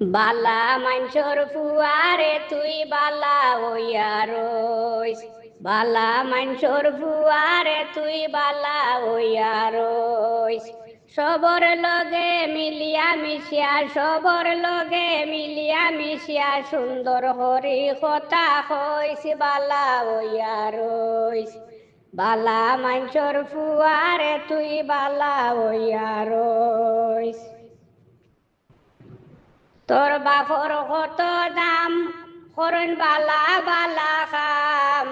বালা মানসর ফুয়ারে তুই বালা হইয়া রইস, বালা মানসর ফুয়ারে তুই বালা হইয়া রইস। সবর লগে মিলিয়া মিশিয়া, সবর লগে মিলিয়া মিশিয়া, সুন্দর হরি কথা হইস বালা হইয়া রইস। বালা মানসর ফুয়ারে তুই বালা হইয়া রইস। তোর বাপর কত দাম, করন বালা বালা খাম,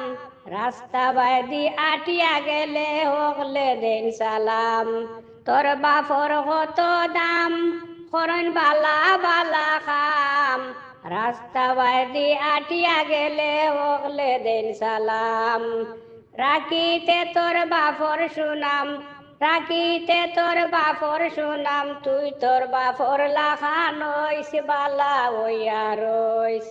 রাস্তা বাইদি আটিয়া গেলে হকলে দেন সালাম। তোর বাপর কত দাম, করন বালা বালা খাম, রাস্তা বাইদি আটিয়া গেলে হকলে দেন সালাম। রাখিতে তোর বাপর সুনাম, রাখিতে তোর বাপর সুনাম, তুই তোর বাপর লাখা নইস বালা হইয়া রইস।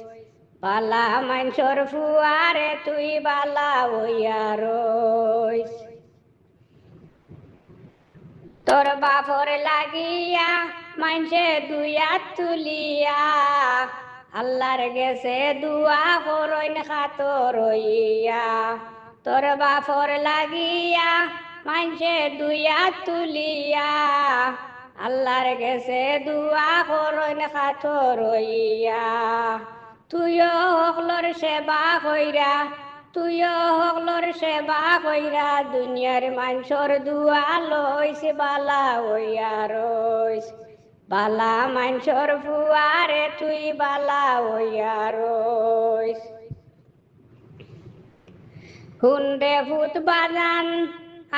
বালা মানসর ফুয়ারে তুই বালা হইয়া রইস। তোর বাপর লাগিয়া মানসে দুইয়া তুলিয়া, আল্লাহর গেছে দুয়া করইন খাতর রইয়া। তোর বাপর লাগিয়া মানসে দুইয়া তুলিয়া, আল্লাহর গেছে দুয়া করইন খাতর রইয়া। তুইও হকলর সেবা কইরা, তুইও হকলর সেবা কইরা, দুনিয়ার মানসর দুয়া লইস বালা হইয়া রইস। বালা মানসর ফুয়ারে তুই বালা হইয়া রইস। হুন্ডে ভূত বাজান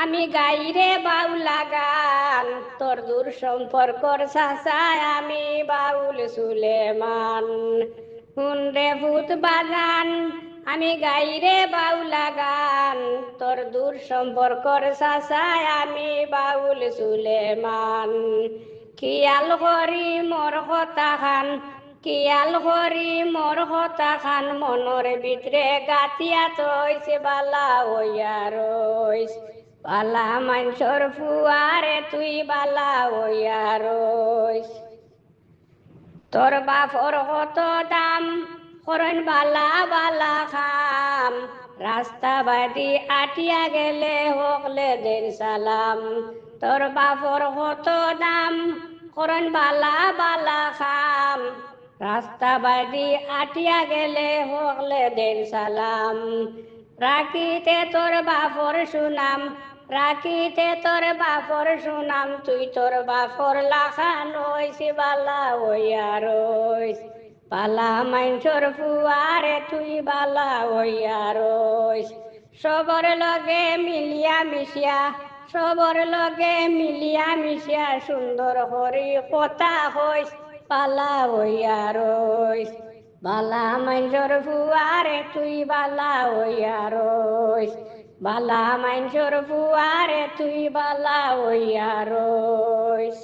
আমি গাইরে বাউলা গান, তোর দূর সম্পর্কর সাসায় আমি বাউল সুলেমান। হুন্ডে ভূত বাজান আমি গাইরে বাউলা গান, তোর দূর সম্পর্কর সাসায় আমি বাউল সুলেমান। খেয়াল করি মোর কথা খান, খেয়াল করি মোর কথা খান, মনের ভিতরে গাতিয়া তৈস বালা হইয়া রইস। বালা মানসর ফুয়ারে তুই বালা হইয়া রইস। তোর বাপর কত দাম, করন বালা বালা খাম, রাস্তা বাদি আটিয়া গেলে হকলে দেন সালাম। তোর বাপর কত দাম, করন বালা বালা খাম, রাস্তা বাদি আটিয়া গেলে হকলে দেন সালাম। রাখিতে তোর বাপর সুনাম, রাখিতে তোর বাপর সুনাম, তুই তোর বাপর লাখা নইস বালা হইয়া রইস। বালা মানসর ফুয়ারে তুই বালা হইয়া রইস। সবর লগে মিলিয়া মিশিয়া, সবর লগে মিলিয়া মিশিয়া, সুন্দর হরি কথা হইস বালা হইয়া রইস। বালা মানসর ফুয়ারে তুই বালা হইয়া রইস। বালা মানসর ফুয়ারে তুই বালা হইয়া রইস।